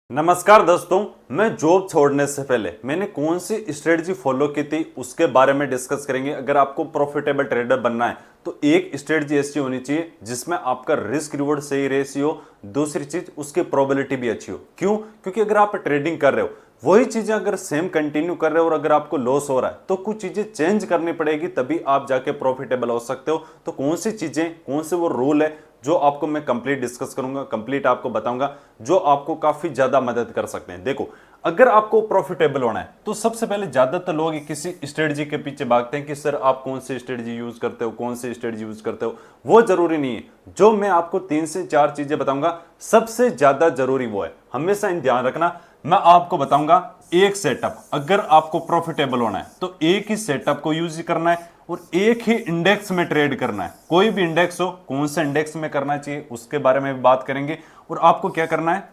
नमस्कार दोस्तों, मैं जॉब छोड़ने से पहले मैंने कौन सी स्ट्रेटजी फॉलो की थी उसके बारे में डिस्कस करेंगे। अगर आपको प्रॉफिटेबल ट्रेडर बनना है तो एक स्ट्रेटजी ऐसी होनी चाहिए जिसमें आपका रिस्क रिवॉर्ड सही रेशियो, दूसरी चीज उसकी प्रोबेबिलिटी भी अच्छी हो। क्यों? क्योंकि अगर आप ट्रेडिंग कर रहे हो वही चीजें अगर सेम कंटिन्यू कर रहे हो और अगर आपको लॉस हो रहा है तो कुछ चीजें चेंज करनी पड़ेगी, तभी आप जाके प्रॉफिटेबल हो सकते हो। तो कौन सी चीजें, कौन से वो रूल है जो आपको मैं कंप्लीट डिस्कस करूंगा, कंप्लीट आपको बताऊंगा, जो आपको काफी ज्यादा मदद कर सकते हैं। देखो, अगर आपको प्रॉफिटेबल होना है तो सबसे पहले ज्यादातर लोग किसी स्ट्रेटजी के पीछे भागते हैं कि सर आप कौन सी स्ट्रेटजी यूज करते हो, कौन सी स्ट्रेटजी यूज करते हो। वो जरूरी नहीं है। जो मैं आपको 3 से 4 चीजें बताऊंगा सबसे ज्यादा जरूरी वो है। हमेशा इन ध्यान रखना, मैं आपको बताऊंगा एक सेटअप। अगर आपको प्रॉफिटेबल होना है तो एक ही सेटअप को यूज करना है और एक ही इंडेक्स में ट्रेड करना है। कोई भी इंडेक्स हो, कौन से इंडेक्स में करना चाहिए उसके बारे में भी बात करेंगे। और आपको क्या करना है,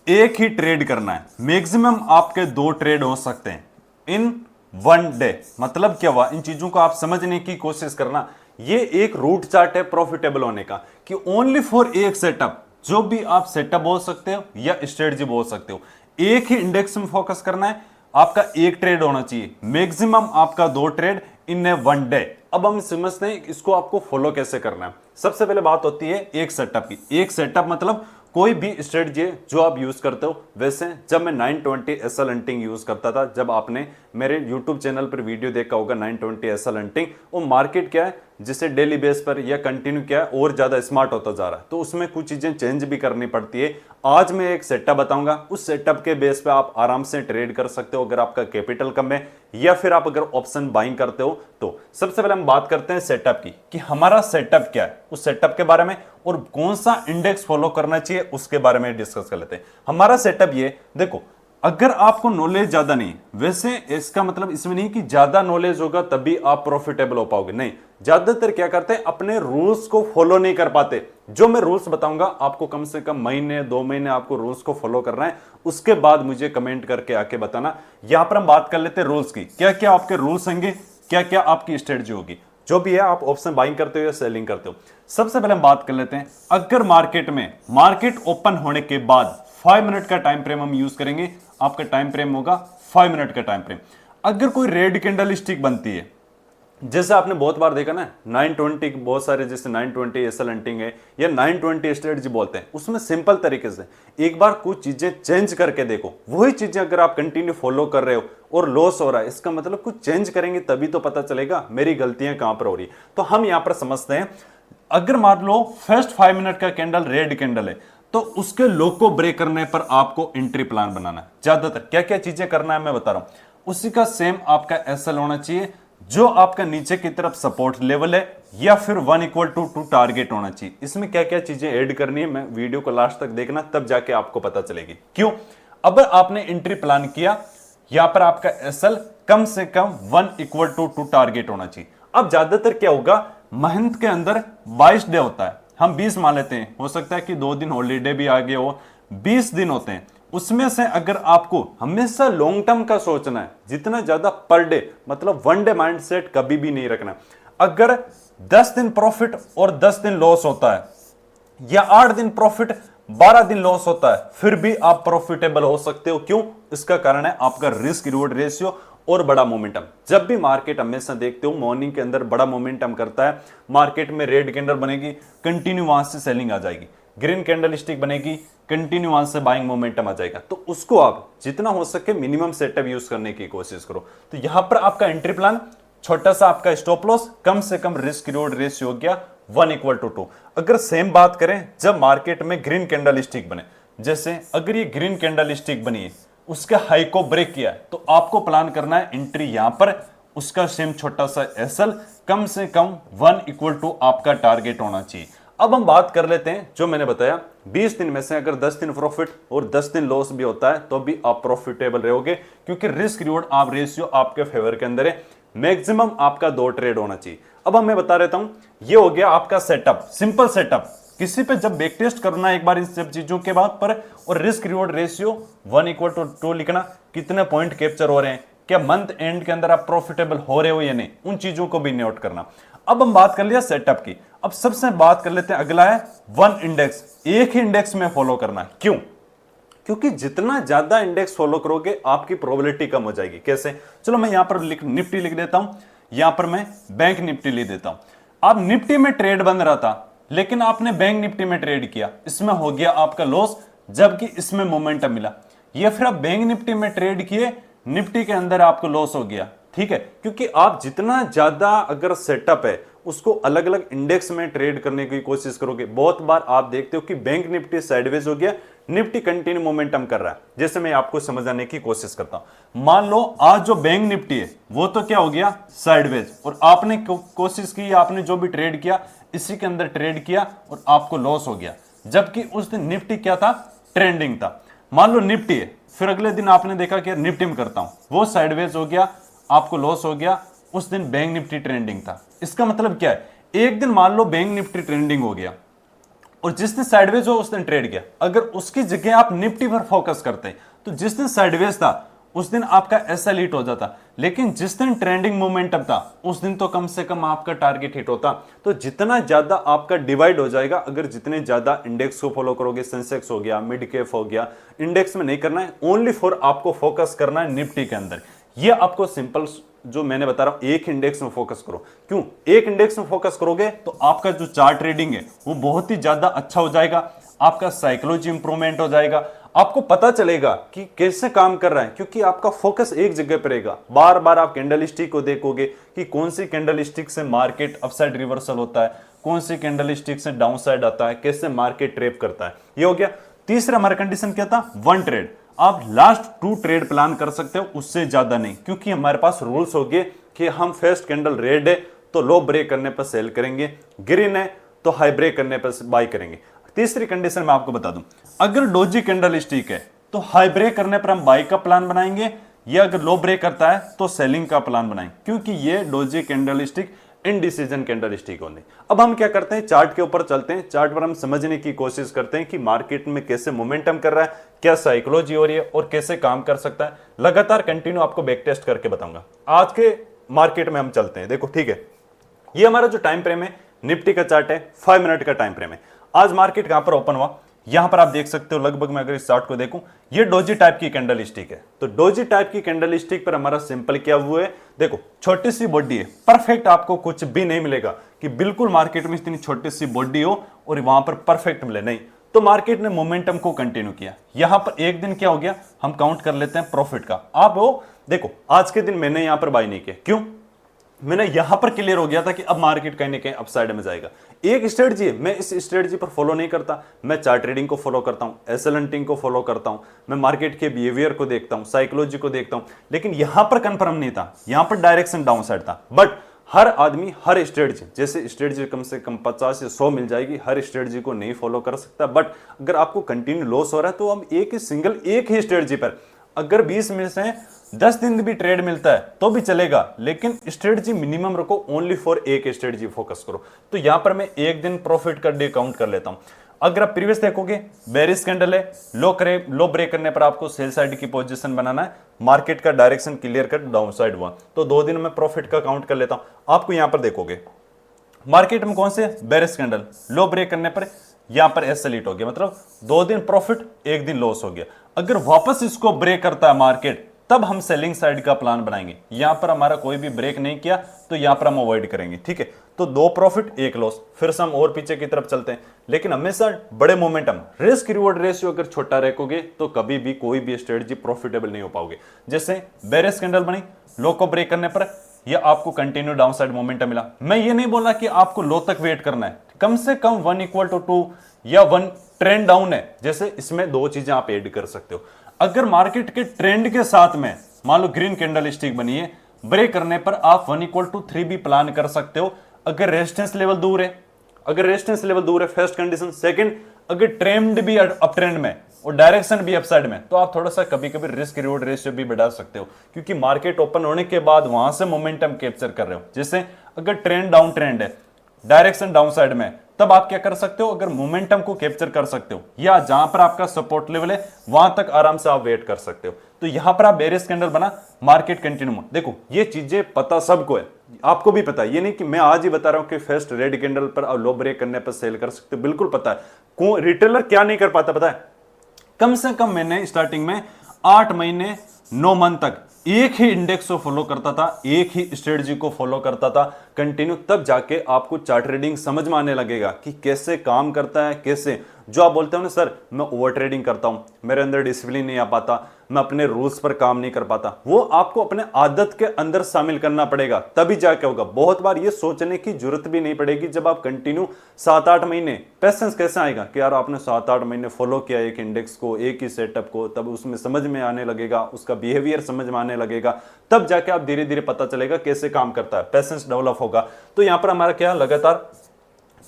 एक ही ट्रेड करना है। मैक्सिमम आपके 2 ट्रेड हो सकते हैं इन 1 डे। मतलब क्या हुआ, इन चीजों को आप समझने की कोशिश करना। ये एक रूट चार्ट है प्रॉफिटेबल होने का कि ओनली फॉर एक सेटअप, जो भी आप सेटअप बोल सकते हो या स्ट्रेटजी बोल सकते हो, एक ही इंडेक्स में फोकस करना है। आपका एक ट्रेड होना चाहिए, मैक्सिमम आपका 2 ट्रेड इन ए 1 डे। अब हम समझते हैं इसको आपको फॉलो कैसे करना है। सबसे पहले बात होती है एक सेटअप की। एक सेटअप मतलब कोई भी स्ट्रेटजी जो आप यूज करते हो। वैसे जब मैं 920 एसएल हंटिंग यूज करता था, जब आपने मेरे YouTube चैनल पर वीडियो देखा होगा 920 एसएल हंटिंग, वो मार्केट क्या है जिसे डेली बेस पर या कंटिन्यू क्या है और ज्यादा स्मार्ट होता जा रहा है, तो उसमें कुछ चीजें चेंज भी करनी पड़ती है। आज मैं एक सेटअप बताऊंगा, उस सेटअप के बेस पे आप आराम से ट्रेड कर सकते हो अगर आपका कैपिटल कम है या फिर आप अगर ऑप्शन बाइंग करते हो। तो सबसे पहले हम बात करते हैं सेटअप की कि हमारा सेटअप क्या है, उस सेटअप के बारे में, और कौन सा इंडेक्स फॉलो करना चाहिए उसके बारे में डिस्कस कर लेते हैं। हमारा सेटअप ये देखो, अगर आपको नॉलेज ज्यादा नहीं, वैसे इसका मतलब इसमें नहीं कि ज्यादा नॉलेज होगा तभी आप प्रॉफिटेबल हो पाओगे, नहीं। ज्यादातर क्या करते हैं, अपने रूल्स को फॉलो नहीं कर पाते। जो मैं रूल्स बताऊंगा आपको कम से कम महीने 2 महीने आपको रूल्स को फॉलो करना है, उसके बाद मुझे कमेंट करके आके बताना। यहां पर हम बात कर लेते हैं रूल्स की, क्या क्या आपके रूल्स होंगे, क्या क्या आपकी स्ट्रेटजी होगी, जो भी है आप ऑप्शन बाइंग करते हो या सेलिंग करते हो। सबसे पहले हम बात कर लेते हैं, अगर मार्केट ओपन होने के बाद 5 मिनट का टाइम फ्रेम हम यूज करेंगे। आपका टाइम फ्रेम होगा 5 मिनट का टाइम फ्रेम। अगर कोई रेड कैंडल स्टिक बनती है, जैसे आपने बहुत बार देखा ना 920, बहुत सारे जैसे 920 एसएल हंटिंग है या 920 स्ट्रेटजी बोलते हैं, उसमें सिंपल तरीके से एक बार कुछ चीजें चेंज करके देखो। वही चीजें अगर आप कंटिन्यू फॉलो कर रहे हो और लॉस हो रहा है, इसका मतलब कुछ चेंज करेंगे तभी तो पता चलेगा मेरी गलतियां कहां पर हो रही। तो हम यहां पर समझते हैं, अगर मान लो फर्स्ट 5 मिनट का कैंडल रेड कैंडल है तो उसके लो को ब्रेक करने पर आपको एंट्री प्लान बनाना है। ज्यादातर क्या क्या चीजें करना है मैं बता रहा हूं। उसी का सेम आपका एसएल होना चाहिए, जो आपका नीचे की तरफ सपोर्ट लेवल है, या फिर 1 = 2 टारगेट होना चाहिए। इसमें क्या क्या चीजें ऐड करनी है, मैं वीडियो को लास्ट तक देखना, तब जाके आपको पता चलेगी। क्यों? अब आपने एंट्री प्लान किया, यहां पर आपका एसएल कम से कम 1 = 2 टारगेट होना चाहिए। अब ज्यादातर क्या होगा, मंथ के अंदर 22 डे होता है, हम 20 मान लेते हैं, हो सकता है कि 2 दिन हॉलीडे भी आ गए हो, 20 दिन होते हैं। उसमें से अगर आपको हमेशा लॉन्ग टर्म का सोचना है, जितना ज्यादा पर डे, मतलब 1 डे माइंडसेट कभी भी नहीं रखना। अगर 10 दिन प्रॉफिट और 10 दिन लॉस होता है, या 8 दिन प्रॉफिट 12 दिन लॉस होता है, फिर भी आप प्रॉफिटेबल हो सकते हो। क्यों? इसका कारण है आपका रिस्क रिवॉर्ड रेशियो और बड़ा मोमेंटम। जब भी मार्केट हमेशा देखते हो मॉर्निंग के अंदर बड़ा मोमेंटम करता है, मार्केट में रेड कैंडल बनेगी, कंटिन्यू वहां से सेलिंग आ जाएगी, ग्रीन कैंडल स्टिक बनेगी, कंटिन्यू वहां से बाइंग मोमेंटम आ जाएगा। तो उसको आप जितना हो सके मिनिमम सेटअप यूज करने की कोशिश करो। तो यहां पर आपका एंट्री प्लान, छोटा सा आपका स्टॉप लॉस, कम से कम रिस्क रिवॉर्ड रेशियो हो गया 1 = 2। अगर सेम बात करें जब मार्केट में ग्रीन कैंडल स्टिक बने, जैसे अगर ये ग्रीन कैंडल स्टिक बनी है, उसके हाई को ब्रेक किया है, तो आपको प्लान करना है एंट्री यहां पर, उसका सेम छोटा सा एसएल, कम से कम 1 = 2 आपका टारगेट होना चाहिए। अब हम बात कर लेते हैं, जो मैंने बताया 20 दिन में से अगर 10 दिन प्रॉफिट और 10 दिन लॉस भी होता है तो भी आप प्रॉफिटेबल रहोगे, क्योंकि रिस्क रिवॉर्ड आप रेशियो आपके फेवर के अंदर है। मैक्सिमम आपका 2 ट्रेड होना चाहिए। अब मैं बता रहता हूं, ये हो गया आपका सेटअप, सिंपल सेटअप। किसी पे जब बैक टेस्ट करना है एक बार इन सब चीजों के बाद पर, और रिस्क रिवॉर्ड रेशियो 1 = 2 लिखना, कितने पॉइंट कैप्चर हो रहे हैं, क्या मंथ एंड के अंदर आप प्रॉफिटेबल हो रहे हो या नहीं, उन चीजों को भी नोट करना। अब हम बात कर लिया सेटअप की, अब सबसे बात कर लेते हैं, अगला है वन इंडेक्स, एक ही इंडेक्स में फॉलो करना। क्यों? क्योंकि जितना ज्यादा इंडेक्स फॉलो करोगे आपकी प्रोबेबिलिटी कम हो जाएगी। कैसे? चलो मैं यहां पर निफ्टी लिख देता हूं, यहां पर मैं बैंक निफ्टी लिख देता हूं। आप निफ्टी में ट्रेड बन रहा था, लेकिन आपने बैंक निफ्टी में ट्रेड किया, इसमें हो गया आपका लॉस, जबकि इसमें मोमेंटम मिला। ये फिर आप बैंक निफ्टी में ट्रेड किए, निफ्टी के अंदर आपको लॉस हो गया। ठीक है, क्योंकि आप जितना ज्यादा अगर सेटअप है उसको अलग अलग इंडेक्स में ट्रेड करने की कोशिश करोगे, बहुत बार आप देखते हो कि बैंक निफ्टी साइडवेज हो गया, निफ्टी कंटिन्यू मोमेंटम कर रहा है। जैसे मैं आपको समझाने की कोशिश करता हूं, मान लो आज जो बैंक निफ्टी है वो तो क्या हो गया, साइडवेज, और आपने कोशिश की, आपने जो भी ट्रेड किया इसी के अंदर ट्रेड किया और आपको लॉस हो गया, जबकि उस दिन निफ्टी क्या था, ट्रेंडिंग था। मान लो निफ्टी है, फिर अगले दिन आपने देखा कि निफ्टी में करता हूं, वो साइडवेज हो गया, आपको लॉस हो गया, उस दिन बैंक निफ्टी ट्रेंडिंग था। इसका मतलब क्या है, एक दिन मान लो बैंक निफ्टी ट्रेंडिंग हो गया और जिस दिन साइडवेज हो उस दिन ट्रेड किया, अगर उसकी जगह आप निफ्टी पर फोकस करते हैं तो जिस दिन साइडवेज था उस दिन आपका एसएल हिट हो जाता, लेकिन जिस दिन ट्रेंडिंग मोमेंटम था उस दिन तो कम से कम आपका टारगेट हिट होता। तो जितना ज्यादा आपका डिवाइड हो जाएगा, अगर जितने ज्यादा इंडेक्स को फॉलो करोगे, सेंसेक्स हो गया, मिड कैप हो गया, इंडेक्स में नहीं करना है, ओनली फॉर आपको फोकस करना है निफ्टी के अंदर। ये आपको सिंपल जो मैंने बता रहा हूं, एक इंडेक्स में फोकस करो। क्यों? एक इंडेक्स में फोकस करोगे तो आपका जो चार्ट ट्रेडिंग है वो बहुत ही ज्यादा अच्छा हो जाएगा, आपका साइकोलॉजी इंप्रूवमेंट हो जाएगा, आपको पता चलेगा कि कैसे काम कर रहा है, क्योंकि आपका फोकस एक जगह पर रहेगा। बार बार आप कैंडल स्टिक को देखोगे कि कौन सी कैंडल स्टिक से मार्केट अपसाइड रिवर्सल होता है, कौन सी कैंडल स्टिक से डाउन साइड आता है, कैसे मार्केट ट्रेप करता है। ये हो गया। तीसरा हमारा कंडीशन क्या था, वन ट्रेड। आप लास्ट 2 ट्रेड प्लान कर सकते हो, उससे ज्यादा नहीं, क्योंकि हमारे पास रूल्स हो गए कि हम फर्स्ट कैंडल रेड है तो लो ब्रेक करने पर सेल करेंगे, ग्रीन है तो हाई ब्रेक करने पर बाय करेंगे। तीसरी कंडीशन मैं आपको बता दूं, अगर डोजी कैंडल स्टिक है तो हाई ब्रेक करने पर हम बाय का प्लान बनाएंगे, या अगर लो ब्रेक करता है तो सेलिंग का प्लान बनाएंगे, क्योंकि ये doji candle stick indecision candle stick होने। अब हम क्या करते हैं, चार्ट के ऊपर चलते हैं, चार्ट पर हम समझने की कोशिश करते हैं कि मार्केट में कैसे मोमेंटम कर रहा है, क्या साइकोलॉजी हो रही है और कैसे काम कर सकता है। लगातार कंटिन्यू आपको बैक टेस्ट करके बताऊंगा। आज के मार्केट में हम चलते हैं, देखो ठीक है, ये हमारा जो टाइम फ्रेम है निफ्टी का चार्ट है, 5 मिनट का टाइम फ्रेम है। आज मार्केट कहां पर ओपन हुआ, यहां पर आप देख सकते हो, लगभग मैं अगर इस चार्ट को देखूं, ये डोजी टाइप की कैंडल स्टिक है। तो डोजी टाइप की कैंडल स्टिक पर हमारा सिंपल क्या हुआ है, देखो छोटी सी बॉडी है, परफेक्ट आपको कुछ भी नहीं मिलेगा कि बिल्कुल मार्केट में इतनी छोटी सी बॉडी हो और वहां पर परफेक्ट मिले, नहीं। तो मार्केट ने मोमेंटम को कंटिन्यू किया। यहां पर एक दिन क्या हो गया, हम काउंट कर लेते हैं प्रॉफिट का। आप वो देखो, आज के दिन मैंने यहां पर बाय नहीं किया, क्यों? मैंने यहां पर क्लियर हो गया था कि अब मार्केट कहीं ना कहीं अपसाइड में जाएगा। एक स्ट्रेटजी है, मैं इस स्ट्रेटजी पर फॉलो नहीं करता, मैं चार्ट ट्रेडिंग को फॉलो करता हूं, एसएल हंटिंग को फॉलो करता हूं, मैं मार्केट के बिहेवियर को देखता हूं, साइकोलॉजी को देखता हूं, लेकिन यहां पर कंफर्म नहीं था, यहां पर डायरेक्शन डाउन साइड था। बट हर आदमी हर स्ट्रेटजी, जैसे स्ट्रेटजी कम से कम 50 से 100 मिल जाएगी, हर स्ट्रेटजी को नहीं फॉलो कर सकता। बट अगर आपको कंटिन्यू लॉस हो रहा है तो हम एक ही स्ट्रेटजी पर अगर 20 में से 10 दिन भी ट्रेड मिलता है तो भी चलेगा, लेकिन स्ट्रेटजी मिनिमम रखो, ओनली फॉर एक स्ट्रेटजी फोकस करो। तो यहां पर मैं एक दिन प्रॉफिट का डे काउंट कर लेता हूं। अगर आप प्रीवियस देखोगे, बेरिश कैंडल है, लो ब्रेक करने पर आपको सेल साइड की पोजीशन बनाना है, मार्केट का डायरेक्शन क्लियर कर डाउन साइड हुआ, तो 2 दिन में प्रॉफिट का काउंट कर लेता हूं। आपको यहां पर देखोगे मार्केट में कौन से, बेरिश कैंडल, लो ब्रेक करने पर यहां पर एसएल हिट हो गया, मतलब 2 दिन प्रॉफिट, 1 दिन लॉस हो गया। अगर वापस इसको ब्रेक करता है मार्केट, तब हम सेलिंग साइड का प्लान बनाएंगे। यहां पर हमारा कोई भी ब्रेक नहीं किया तो यहां पर हम अवॉइड करेंगे, ठीक है। तो 2 प्रॉफिट 1 लॉस, फिर से हम और पीछे की तरफ चलते हैं, लेकिन हमेशा बड़े मोमेंटम, रिस्क रिवॉर्ड रेशियो अगर छोटा रखोगे तो कभी भी कोई भी स्ट्रेटजी प्रॉफिटेबल नहीं हो पाओगे। जैसे बेरिश कैंडल बनी, लो को ब्रेक करने पर यह आपको कंटिन्यू डाउन साइड मोमेंटम मिला। मैं ये नहीं बोला कि आपको लो तक वेट करना है, कम से कम 1 = 2 या 1 ट्रेंड डाउन है, जैसे इसमें 2 चीजें आप ऐड कर सकते हो। अगर मार्केट के ट्रेंड के साथ में मान लो ग्रीन कैंडल स्टिक बनी है, ब्रेक करने पर आप 1 = 3 भी प्लान कर सकते हो। अगर रेजिस्टेंस लेवल दूर है, फर्स्ट कंडीशन। सेकंड, अगर ट्रेंड भी अप ट्रेंड में और डायरेक्शन भी अपसाइड में, तो आप थोड़ा सा कभी कभी रिस्क रिवॉर्ड रेशियो भी बढ़ा सकते हो, क्योंकि मार्केट ओपन होने के बाद वहां से मोमेंटम कैप्चर कर रहे हो। जैसे अगर ट्रेंड डाउन ट्रेंड है, डायरेक्शन डाउन साइड में, तब आप क्या कर सकते हो, अगर मोमेंटम को कैप्चर कर सकते हो, या जहां पर आपका सपोर्ट लेवल है वहां तक आराम से आप वेट कर सकते हो। तो यहां पर आप बेरियस कैंडल बना, मार्केट कंटिन्यू। देखो ये चीजें पता सबको है, आपको भी पता है, ये नहीं कि मैं आज ही बता रहा हूं कि फर्स्ट रेड कैंडल पर और लो ब्रेक करने पर सेल कर सकते हो, बिल्कुल पता है। रिटेलर क्या नहीं कर पाता पता है, कम से कम मैंने स्टार्टिंग में 8 महीने 9 मंथ तक एक ही इंडेक्स को फॉलो करता था, एक ही स्ट्रेटजी को फॉलो करता था कंटिन्यू, तब जाके आपको चार्ट ट्रेडिंग समझ में आने लगेगा कि कैसे काम करता है। कैसे जो आप बोलते हो ना सर मैं ओवर ट्रेडिंग करता हूं, मेरे अंदर डिसिप्लिन नहीं आ पाता, मैं अपने रूल्स पर काम नहीं कर पाता, वो आपको अपने आदत के अंदर शामिल करना पड़ेगा, तभी जाके होगा। बहुत बार ये सोचने की जरूरत भी नहीं पड़ेगी जब आप कंटिन्यू 7-8 महीने, पैसेंस कैसे आएगा कि यार आपने 7-8 महीने फॉलो किया एक इंडेक्स को, एक ही सेटअप को, तब उसमें समझ में आने लगेगा, उसका बिहेवियर समझ में आने लगेगा, तब जाके आप धीरे धीरे पता चलेगा कैसे काम करता है, पैसेंस डेवलप होगा। तो यहां पर हमारा क्या लगातार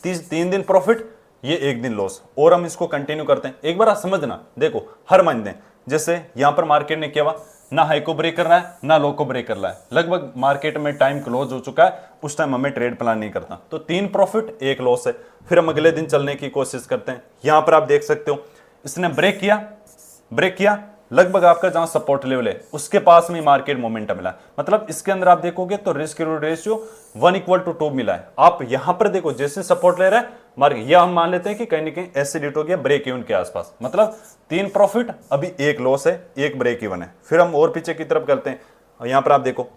3 दिन प्रॉफिट, ये 1 दिन लॉस, और हम इसको कंटिन्यू करते हैं। एक बार आप समझना, देखो हर महीने जैसे यहां पर मार्केट ने क्या हुआ, ना हाई को ब्रेक कर रहा है ना लो को ब्रेक कर रहा है, लगभग मार्केट में टाइम क्लोज हो चुका है, उस टाइम हमें ट्रेड प्लान नहीं करता, तो 3 प्रॉफिट 1 लॉस है। फिर हम अगले दिन चलने की कोशिश करते हैं। यहां पर आप देख सकते हो इसने ब्रेक किया, लगभग आपका जहां सपोर्ट लेवल है उसके पास में मार्केट मोमेंटम मिला, मतलब इसके अंदर आप देखोगे तो रिस्क रिवॉर्ड रेशियो 1:2 मिला है। आप यहां पर देखो जैसे सपोर्ट ले रहा है मार्केट, यह हम मान लेते हैं कि कहीं ना कहीं ऐसे डिट हो गया ब्रेक इवन के आसपास, मतलब 3 प्रॉफिट अभी 1 लॉस है, 1 ब्रेक इवन है। फिर हम और पीछे की तरफ करते हैं, और यहां पर आप देखो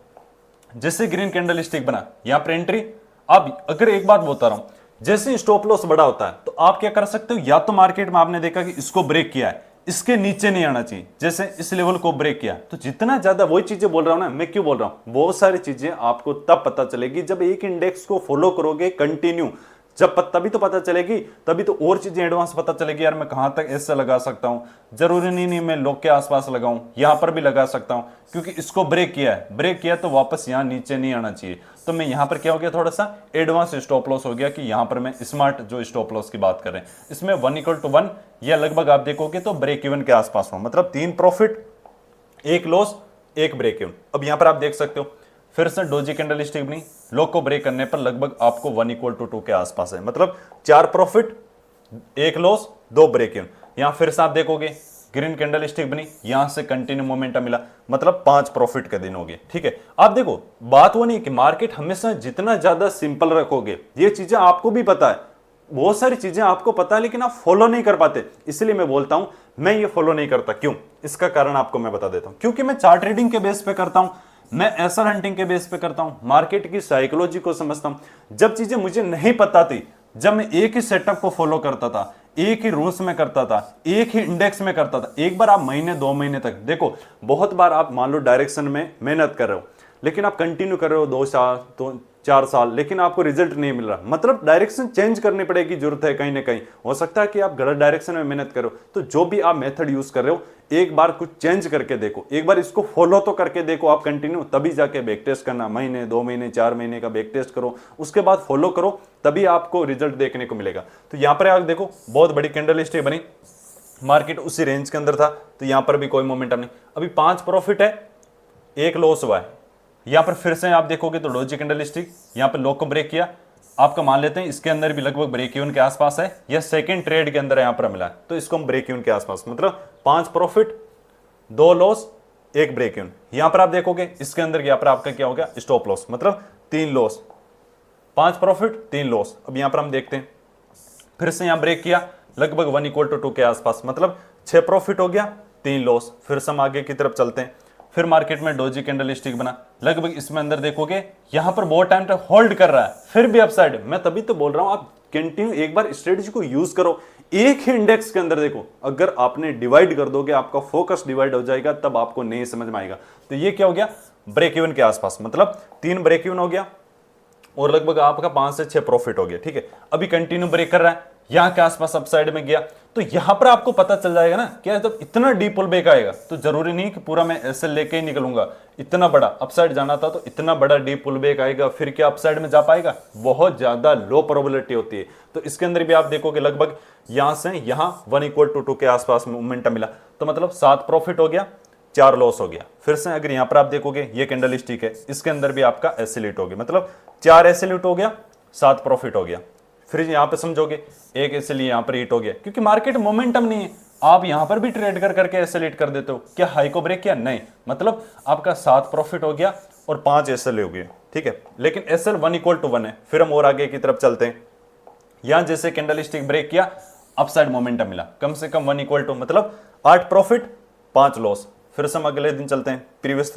जैसे ग्रीन कैंडल स्टिक बना, यहां पर एंट्री। अब अगर एक बात बता रहा हूं, जैसे स्टॉप लॉस बड़ा होता है तो आप क्या कर सकते हो, या तो मार्केट में आपने देखा कि इसको ब्रेक किया है, इसके नीचे नहीं आना चाहिए, जैसे इस लेवल को ब्रेक किया, तो जितना ज्यादा, वही चीजें बोल रहा हूं ना मैं, क्यों बोल रहा हूं, बहुत सारी चीजें आपको तब पता चलेगी जब एक इंडेक्स को फॉलो करोगे कंटिन्यू, तभी तो पता चलेगी, तभी तो और चीजें एडवांस पता चलेगी। यार मैं कहां तक ऐसे लगा सकता हूं, जरूरी नहीं मैं लोग के आसपास लगाऊं, यहां पर भी लगा सकता हूं, क्योंकि इसको ब्रेक किया है तो वापस यहां नीचे नहीं आना चाहिए। तो मैं यहां पर क्या हो गया, थोड़ा सा एडवांस स्टॉप लॉस हो गया, कि यहां पर मैं स्मार्ट जो स्टॉप लॉस की बात कर रहे हैं, इसमें 1:1 या लगभग आप देखोगे तो ब्रेक इवन के आसपास हो, मतलब 3 प्रॉफिट 1 लॉस 1 ब्रेक इवन। अब यहां पर आप देख सकते हो फिर से डोजी कैंडल स्टिक बनी, लो को ब्रेक करने पर लगभग आपको 1:2 के आसपास है, मतलब 4 प्रॉफिट 1 लॉस 2 ब्रेक इवन। यहां फिर से आप देखोगे ग्रीन कैंडल स्टिक बनी, यहां से कंटिन्यू मोमेंटम मिला, मतलब 5 प्रॉफिट के दिन हो गए। ठीक है, आप देखो बात वो नहीं कि मार्केट हमेशा जितना ज्यादा सिंपल रखोगे, ये चीजें आपको भी पता है, बहुत सारी चीजें आपको पता है लेकिन आप फॉलो नहीं कर पाते, इसलिए मैं बोलता हूं मैं ये फॉलो नहीं करता। क्यों, इसका कारण आपको मैं बता देता हूं, क्योंकि मैं चार्ट ट्रेडिंग के बेस पे करता हूं, मैं एसएल हंटिंग के बेस पे करता हूं, मार्केट की साइकोलॉजी को समझता हूं। जब चीजें मुझे नहीं पता थी, जब मैं एक ही सेटअप को फॉलो करता था, एक ही रूल्स में करता था, एक ही इंडेक्स में करता था, एक बार आप महीने 2 महीने तक देखो, बहुत बार आप मान लो डायरेक्शन में मेहनत कर रहे हो, लेकिन आप कंटिन्यू कर रहे हो 2 साल तो 4 साल, लेकिन आपको रिजल्ट नहीं मिल रहा, मतलब डायरेक्शन चेंज करनी पड़ेगी, जरूरत है कहीं ना कहीं। हो सकता है कि आप गलत डायरेक्शन में मेहनत करो, तो जो भी आप मेथड यूज कर रहे हो एक बार कुछ चेंज करके देखो, एक बार इसको फॉलो तो करके देखो आप कंटिन्यू, तभी जाके बैक टेस्ट करना, महीने 2 महीने 4 महीने का बैक टेस्ट करो, उसके बाद फॉलो करो, तभी आपको रिजल्ट देखने को मिलेगा। तो यहां पर आप देखो बहुत बड़ी कैंडल स्टिक बनी, मार्केट उसी रेंज के अंदर था, तो यहां पर भी कोई मोमेंटम नहीं, अभी 5 प्रॉफिट है 1 लॉस हुआ है। यहां पर फिर से आप देखोगे तो डोजी कैंडल स्टिक, यहां पर लो को ब्रेक किया, आपका मान लेते हैं इसके अंदर भी लगभग ब्रेक इवन के आसपास है, या सेकंड ट्रेड के अंदर यहां पर मिला है, तो इसको हम ब्रेक इवन के आसपास, मतलब 5 प्रॉफिट 2 लॉस 1 ब्रेक इवन। यहां पर आप देखोगे इसके अंदर यहां पर आपका क्या हो गया, स्टॉप लॉस, मतलब 3 लॉस, 5 प्रॉफिट 3 लॉस। अब यहां पर हम देखते हैं फिर से यहां ब्रेक किया, लगभग 1:2 के आसपास, मतलब 6 प्रॉफिट हो गया 3 लॉस। फिर से हम आगे की तरफ चलते हैं, फिर मार्केट में डोजी कैंडल स्टिक बना, लगभग इसमें अंदर देखोगे यहां पर बहुत टाइम तक होल्ड कर रहा है, फिर भी अपसाइड। मैं तभी तो बोल रहा हूं आप कंटिन्यू एक बार स्ट्रेटजी को यूज करो, एक ही इंडेक्स के अंदर देखो, अगर आपने डिवाइड कर दोगे, आपका फोकस डिवाइड हो जाएगा, तब आपको नहीं समझ में आएगा। तो ये क्या हो गया, ब्रेक इवन के आसपास, मतलब 3 ब्रेक इवन हो गया और लगभग आपका 5 से 6 प्रॉफिट हो गया। ठीक है, अभी कंटिन्यू ब्रेक कर रहा है, यहां के आसपास अपसाइड में गया, तो यहां पर आपको पता चल जाएगा ना क्या, जब इतना डीप पुल बैक आएगा तो जरूरी नहीं कि पूरा मैं ऐसे लेके ही निकलूंगा, इतना बड़ा अपसाइड जाना था तो इतना बड़ा डीप पुल बैक आएगा, फिर क्या अपसाइड में जा पाएगा, बहुत ज्यादा लो प्रोबेबिलिटी होती है। तो इसके अंदर भी आप देखोगे लगभग यहां से यहां 1:2 के आसपास मोमेंटम मिला, तो मतलब 7 प्रॉफिट हो गया 4 लॉस हो गया। फिर से अगर यहां पर आप देखोगे ये कैंडल स्टिक है, इसके अंदर भी आपका एसिलेट हो गया, मतलब 4 एसिलेट हो गया 7 प्रॉफिट हो गया। फिर यहां पे समझोगे एक इसलिए यहां पर हिट हो गया, क्योंकि मार्केट मोमेंटम नहीं है, आप यहां पर भी ट्रेड कर करके एसएल हिट कर देते हो। क्या हाई को ब्रेक किया? नहीं, मतलब आपका 7 प्रॉफिट हो गया और 5 एसएल हो गए, ठीक है। लेकिन एसएल 1 = 1 है। फिर हम और आगे की तरफ चलते हैं। यहां जैसे कैंडल स्टिक ब्रेक किया, अपसाइड मोमेंटम मिला, कम से कम 1 मतलब 8 प्रॉफिट 5 लॉस। फिर से हम अगले दिन चलते हैं प्रीवियस।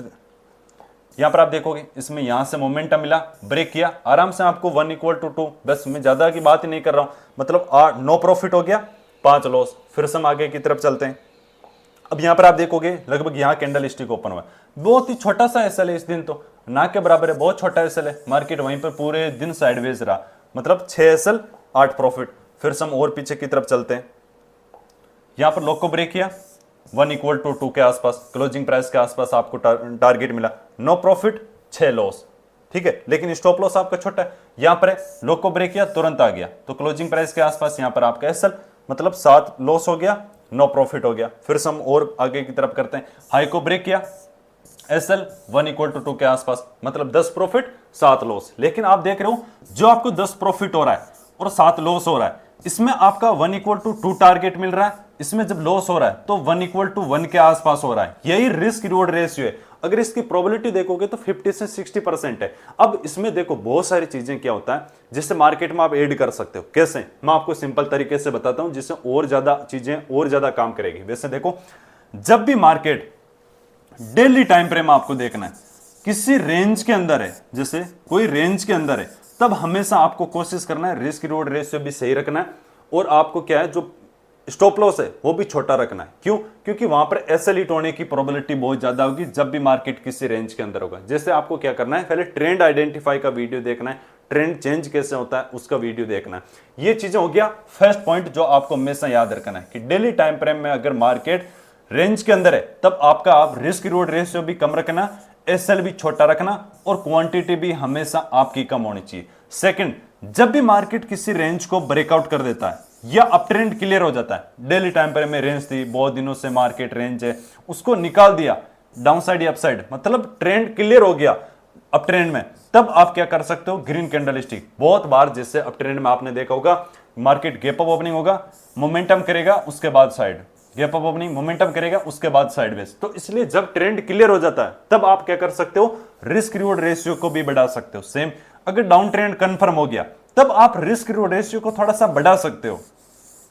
यहां पर आप देखोगे इसमें यहां से मोमेंटम मिला, ब्रेक किया, आराम से आपको 1 = 2, बस मैं ज्यादा की बात ही नहीं कर रहा हूं, मतलब 9 प्रॉफिट हो गया 5 लॉस। फिर से हम आगे की तरफ चलते हैं। अब यहां पर आप देखोगे लगभग यहां कैंडल स्टिक ओपन हुआ, बहुत ही छोटा सा एसएल है, इस दिन तो ना के बराबर है, बहुत छोटा एसएल है। मार्केट वहीं पर पूरे दिन साइडवेज रहा, मतलब 6 एसएल 8 प्रॉफिट। फिर से हम और पीछे की तरफ चलते हैं। यहां पर लो को ब्रेक किया 1 = 2 के आसपास, क्लोजिंग प्राइस के आसपास आपको टारगेट मिला, 9 प्रॉफिट 6 लॉस, ठीक है। लेकिन स्टॉप लॉस आपका छोटा है। यहां पर लो को ब्रेक किया, तुरंत आ गया, तो क्लोजिंग प्राइस के आसपास यहां पर आपका एसएल मतलब 7 लॉस हो गया, 9 प्रॉफिट हो गया। फिर से हम और आगे की तरफ करते हैं। हाई को ब्रेक किया, एसएल 1 = 2 के आसपास, मतलब 10 प्रॉफिट 7 लॉस। लेकिन आप देख रहे हो जो आपको 10 प्रॉफिट हो रहा है और 7 लॉस हो रहा है, इसमें आपका 1 = 2 टारगेट मिल रहा है, इसमें जब लॉस हो रहा है तो 1 = 1 के आसपास हो रहा है। यही रिस्क रिवॉर्ड रेशियो है। अगर इसकी प्रोबेबिलिटी देखोगे तो 50 से 60% है। अब इसमें देखो बहुत सारी चीजें क्या होता है जिससे मार्केट में आप ऐड कर सकते हो। कैसे? मैं आपको सिंपल तरीके से बताता हूं जिससे और ज्यादा चीजें और ज्यादा काम करेगी। वैसे देखो, जब भी मार्केट डेली टाइम फ्रेम आपको देखना है, किसी रेंज के अंदर है, जैसे कोई रेंज के अंदर है, तब हमेशा आपको कोशिश करना है रिस्क रिवॉर्ड रेशियो भी सही रखना है, और आपको क्या है जो स्टॉप लॉस है वो भी छोटा रखना है। क्यों? क्योंकि वहां पर एसएल हिट होने की प्रोबेबिलिटी बहुत ज्यादा होगी जब भी मार्केट किसी रेंज के अंदर होगा। जैसे आपको क्या करना है, पहले ट्रेंड आइडेंटिफाई का वीडियो देखना है, ट्रेंड चेंज कैसे होता है उसका वीडियो देखना है। ये चीजें हो गया फर्स्ट पॉइंट जो आपको हमेशा याद रखना है कि डेली टाइम फ्रेम में अगर मार्केट रेंज के अंदर है तब आपका आप रिस्क रिवॉर्ड रेशियो भी कम रखना, एसएल भी छोटा रखना, और क्वांटिटी भी हमेशा आपकी कम होनी चाहिए। सेकंड, जब भी मार्केट किसी रेंज को ब्रेकआउट कर देता है या अप ट्रेंड क्लियर हो जाता है, डेली टाइम फ्रेम में रेंज थी, बहुत दिनों से मार्केट रेंज है, उसको निकाल दिया डाउन साइड या अप साइड, मतलब ट्रेंड क्लियर हो गया अप ट्रेंड में, तब आप क्या कर सकते हो, ग्रीन कैंडल स्टिक। बहुत बार जैसे अप ट्रेंड में आपने देखा होगा मार्केट गैप अप ओपनिंग होगा, मोमेंटम करेगा, उसके बाद side, gap up opening, momentum करेगा, उसके बाद साइडवेज। तो इसलिए जब ट्रेंड क्लियर हो जाता है तब आप क्या कर सकते हो, रिस्क रिवॉर्ड रेशियो को भी बढ़ा सकते हो। सेम अगर डाउन ट्रेंड कंफर्म हो गया तब आप रिस्क रिवॉर्ड रेशियो को थोड़ा सा बढ़ा सकते हो,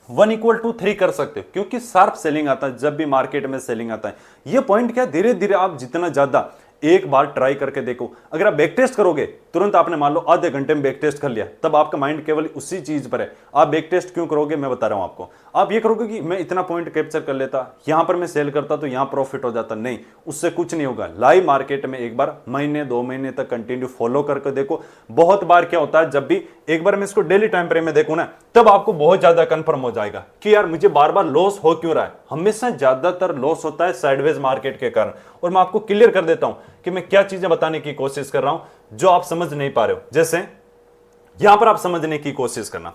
1 = 3 कर सकते हो, क्योंकि शार्प सेलिंग आता है जब भी मार्केट में सेलिंग आता है। ये पॉइंट क्या, धीरे धीरे आप जितना ज्यादा एक बार ट्राई करके देखो। अगर आप बैक टेस्ट करोगे तुरंत, आपने मान लो आधे घंटे में बैक टेस्ट कर लिया, तब आपका माइंड केवल उसी चीज पर है। आप बैक टेस्ट क्यों करोगे, मैं बता रहा हूं आपको। आप ये करोगे कि मैं इतना पॉइंट कैप्चर कर लेता, यहां पर मैं सेल करता तो यहां प्रॉफिट हो जाता, नहीं, उससे कुछ नहीं होगा। लाइव मार्केट में एक बार महीने 2 महीने तक कंटिन्यू फॉलो करके देखो। बहुत बार क्या होता है, जब भी एक बार मैं इसको डेली टाइम फ्रेम में देखूं ना, तब आपको बहुत ज्यादा कंफर्म हो जाएगा कि यार मुझे बार बार लॉस हो क्यों रहा है। हमेशा ज्यादातर लॉस होता है साइडवेज मार्केट के कारण। और मैं आपको क्लियर कर देता हूं कि मैं क्या चीजें बताने की कोशिश कर रहा हूं जो आप समझ नहीं पा रहे हो। जैसे यहां पर आप समझने की कोशिश करना,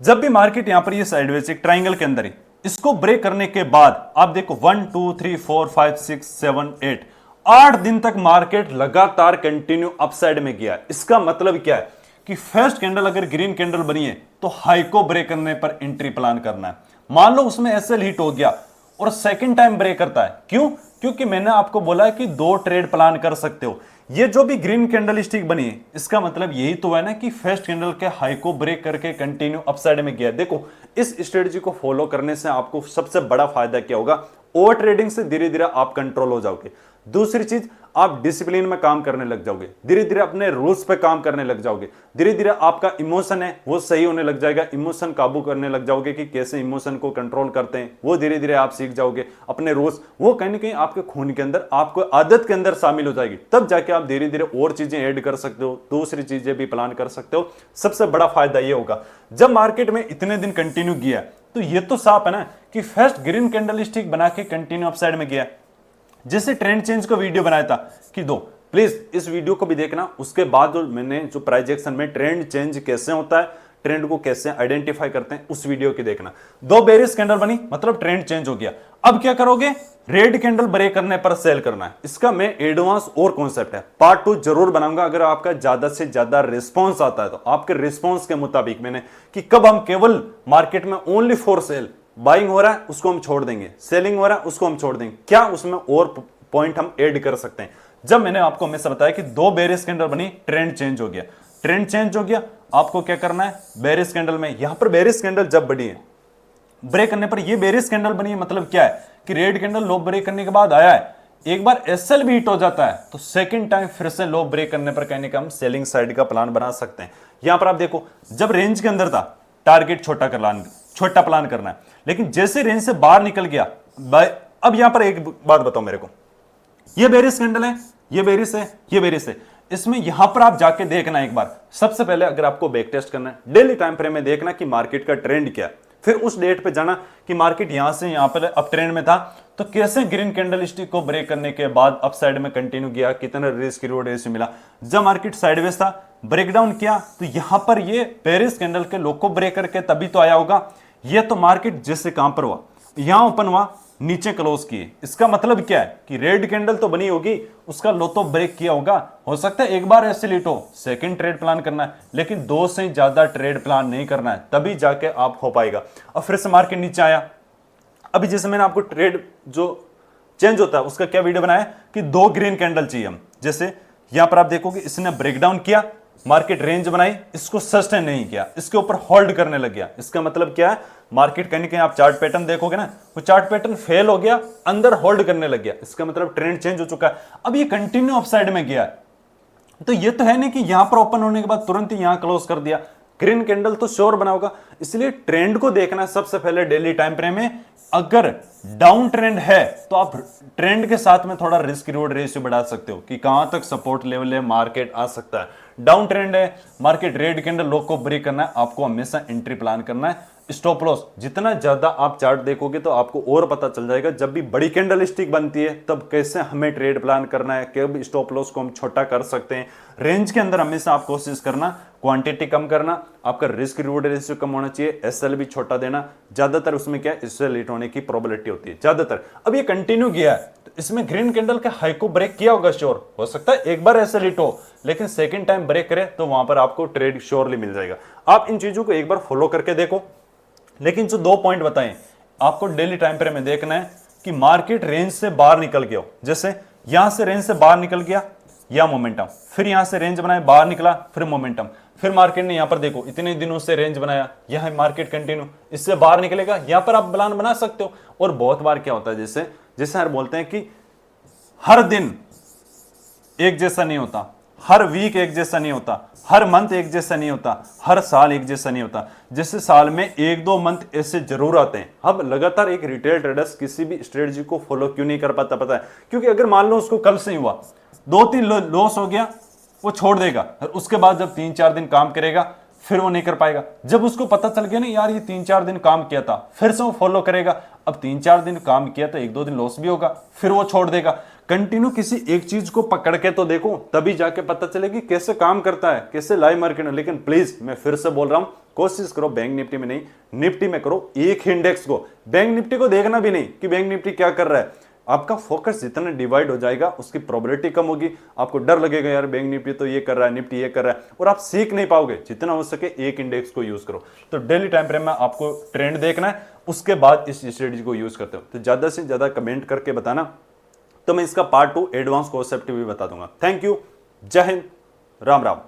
जब भी मार्केट यहां पर ये साइडवेज एक ट्राइंगल के अंदर ही इसको ब्रेक करने के बाद आप देखो 1 2 3 4 5 6 7 8 8 दिन तक मार्केट लगातार कंटिन्यू अपसाइड में गया। इसका मतलब क्या है कि फर्स्ट कैंडल अगर ग्रीन कैंडल बनी है तो हाई को ब्रेक करने पर एंट्री प्लान करना है। मान लो उसमें एसएल हिट हो गया और सेकंड टाइम ब्रेक करता है, क्यों? क्योंकि मैंने आपको बोला है कि 2 ट्रेड प्लान कर सकते हो। ये जो भी ग्रीन कैंडल स्टिक बनी है इसका मतलब यही तो है ना कि फर्स्ट कैंडल के हाई को ब्रेक करके कंटिन्यू अपसाइड में गया। देखो, इस स्ट्रेटजी को फॉलो करने से आपको सबसे बड़ा फायदा क्या होगा, ओवर ट्रेडिंग से धीरे धीरे आप कंट्रोल हो जाओगे। दूसरी चीज, आप डिसिप्लिन में काम करने लग जाओगे, धीरे धीरे अपने रूल्स पे काम करने लग जाओगे, धीरे धीरे आपका इमोशन है वो सही होने लग जाएगा, इमोशन काबू करने लग जाओगे कि कैसे इमोशन को कंट्रोल करते हैं, वो धीरे धीरे आप सीख जाओगे। अपने रूल्स वो कहीं ना कहीं आपके खून के अंदर, आपको आदत के अंदर शामिल हो जाएगी, तब जाके आप धीरे धीरे और चीजें ऐड कर सकते हो, दूसरी चीजें भी प्लान कर सकते हो। सबसे बड़ा फायदा ये होगा, जब मार्केट में इतने दिन कंटिन्यू किया तो ये तो साफ है ना कि फर्स्ट ग्रीन कैंडल स्टिक बना के कंटिन्यू अपसाइड में गया। जैसे ट्रेंड चेंज का वीडियो बनाया था कि दो, प्लीज इस वीडियो को भी देखना। उसके बाद जो मैंने जो प्राइस एक्शन में ट्रेंड चेंज कैसे होता है, ट्रेंड को कैसे आइडेंटिफाई करते हैं, उस वीडियो की देखना। 2 बेरिश कैंडल बनी मतलब ट्रेंड चेंज हो गया। अब क्या करोगे, रेड कैंडल ब्रेक करने पर सेल करना है। इसका मैं एडवांस और कॉन्सेप्ट है, पार्ट 2 जरूर बनाऊंगा। अगर आपका ज्यादा से ज्यादा रिस्पॉन्स आता है तो आपके रिस्पॉन्स के मुताबिक मैंने कि कब हम केवल मार्केट में ओनली फॉर सेल बाइंग हो रहा है उसको हम छोड़ देंगे, सेलिंग हो रहा है उसको हम छोड़ देंगे, क्या उसमें और पॉइंट हम ऐड कर सकते हैं। जब मैंने आपको हमेशा बताया कि दो बेरिश कैंडल बनी, ट्रेंड चेंज हो गया, ट्रेंड चेंज हो गया, आपको क्या करना है, बेरिश कैंडल में यहां पर बेरिश कैंडल जब बनी है, ब्रेक करने पर ये बेरिश कैंडल बनी है, मतलब क्या है कि रेड कैंडल लो ब्रेक करने के बाद आया है, एक बार एसएल भी हिट हो जाता है तो सेकंड टाइम फिर से लो ब्रेक करने पर कहने का हम सेलिंग साइड का प्लान बना सकते हैं। यहां पर आप देखो जब रेंज के अंदर था टारगेट छोटा प्लान करना है, लेकिन जैसे रेंज से बाहर निकल गया, अब यहां पर एक बात बताओ मेरे को, ये बेरिश कैंडल है, ये बेरिश है, ये बेरिश है, इसमें यहां पर आप जाके देखना एक बार, सबसे पहले अगर आपको बैक टेस्ट करना है डेली टाइम फ्रेम में देखना कि मार्केट का ट्रेंड क्या है, फिर उस डेट पे जाना कि मार्केट यहां से यहां पर अप ट्रेंड में था तो कैसे ग्रीन कैंडल स्टिक को ब्रेक करने के बाद अप साइड में कंटिन्यू किया, कितना रिस्क रिवॉर्ड रेशियो मिला। जब मार्केट साइडवेज था ब्रेकडाउन किया तो यहां पर ये बेरिश कैंडल के लो को ब्रेक करके तभी तो आया होगा। ये तो मार्केट जैसे कहां पर हुआ, यहां ओपन हुआ नीचे क्लोज किए, इसका मतलब क्या है कि रेड कैंडल तो बनी होगी, उसका लो तो ब्रेक किया होगा, हो सकता है एक बार ऐसे लिट हो, सेकंड ट्रेड प्लान करना है, लेकिन दो से ज्यादा ट्रेड प्लान नहीं करना है, तभी जाके आप हो पाएगा। अब फिर से मार्केट नीचे आया, अभी जैसे मैंने आपको ट्रेड जो चेंज होता है उसका क्या वीडियो बनाया कि दो ग्रीन कैंडल चाहिए हम, जैसे यहां पर आप देखोगे इसने ब्रेकडाउन किया, मार्केट रेंज बनाई, इसको सस्टेन नहीं किया, इसके ऊपर होल्ड करने लग गया, इसका मतलब क्या है मार्केट कहीं कहीं आप चार्ट पैटर्न देखोगे ना, वो चार्ट पैटर्न फेल हो गया, अंदर होल्ड करने लग गया, इसका मतलब ट्रेंड चेंज हो चुका है, अब ये कंटिन्यू अपसाइड में गया। तो ये तो है नहीं कि यहां पर ओपन होने के बाद तुरंत ही यहां क्लोज कर दिया, ग्रीन कैंडल तो श्योर बना होगा, इसलिए ट्रेंड को देखना सबसे पहले डेली टाइम फ्रेम में। अगर डाउन ट्रेंड है तो आप ट्रेंड के साथ में थोड़ा रिस्क रिवॉर्ड रेशियो बढ़ा सकते हो कि कहां तक सपोर्ट लेवल है मार्केट आ सकता है। डाउन ट्रेंड है, मार्केट रेड कैंडल लो को ब्रेक करना है, आपको हमेशा एंट्री प्लान करना है। स्टॉप लॉस जितना ज्यादा आप चार्ट देखोगे तो आपको और पता चल जाएगा, जब भी बड़ी कैंडल स्टिक बनती है तब कैसे हमें ट्रेड प्लान करना है, कब स्टॉप लॉस को हम छोटा कर सकते हैं। रेंज के अंदर हमेशा आप कोशिश करना, क्वांटिटी कम करना, आपका रिस्क रिवॉर्ड रेशियो कम होना चाहिए, एसएल भी छोटा देना, ज्यादातर उसमें क्या इससे लेट होने की प्रोबेबिलिटी होती है ज्यादातर। अब ये कंटिन्यू गया है तो इसमें ग्रीन कैंडल के हाई को ब्रेक किया होगा, श्योर हो सकता है एक बार ऐसे लिट हो, लेकिन सेकंड टाइम ब्रेक करे तो वहां पर आपको ट्रेड श्योरली मिल जाएगा। आप इन चीजों को एक बार फॉलो करके देखो, लेकिन जो दो पॉइंट बताएं आपको डेली टाइम फ्रेम में देखना है कि मार्केट रेंज से बाहर निकल गया हो, जैसे यहां से रेंज से बाहर निकल गया या मोमेंटम, फिर यहां से रेंज बनाए बाहर निकला, फिर मोमेंटम, फिर मार्केट ने यहां पर देखो इतने दिनों से रेंज बनाया, यह मार्केट कंटिन्यू इससे बाहर निकलेगा, यहां पर आप प्लान बना सकते हो। और बहुत बार क्या होता है, जैसे जैसे हर बोलते हैं कि हर दिन एक जैसा नहीं होता, हर वीक एक जैसा नहीं होता, हर मंथ एक जैसा नहीं होता, हर साल एक जैसा नहीं होता, जैसे साल में एक दो मंथ ऐसे जरूर आते हैं। अब लगातार एक रिटेल ट्रेडर्स किसी भी स्ट्रेटजी को फॉलो क्यों नहीं कर पाता, पता है क्योंकि अगर मान लो उसको कल से ही हुआ, दो तीन लॉस हो गया, वो छोड़ देगा, और उसके बाद जब 3-4 दिन काम करेगा फिर वो नहीं कर पाएगा। जब उसको पता चल गया ना यार ये 3-4 दिन काम किया था, फिर से वो फॉलो करेगा। अब 3-4 दिन काम किया तो 1-2 दिन लॉस भी होगा, फिर वो छोड़ देगा। कंटिन्यू किसी एक चीज को पकड़ के तो देखो, तभी जाके पता चलेगी कैसे काम करता है, कैसे लाइव मार्केट में। लेकिन प्लीज मैं फिर से बोल रहा हूं, कोशिश करो बैंक निफ्टी में नहीं, निफ्टी में करो, एक इंडेक्स को, बैंक निफ्टी को देखना भी नहीं कि बैंक निफ्टी क्या कर रहा है। आपका फोकस जितना डिवाइड हो जाएगा उसकी प्रोबेबिलिटी कम होगी, आपको डर लगेगा यार बैंक निफ्टी तो ये कर रहा है, निफ्टी ये कर रहा है, और आप सीख नहीं पाओगे। जितना हो सके एक इंडेक्स को यूज करो। तो डेली टाइम फ्रेम में आपको ट्रेंड देखना है, उसके बाद इस स्ट्रेटजी को यूज करते हो। तो ज्यादा से ज्यादा कमेंट करके बताना, तो मैं इसका पार्ट 2 एडवांस कॉन्सेप्ट भी बता दूंगा। थैंक यू, जय हिंद, राम राम।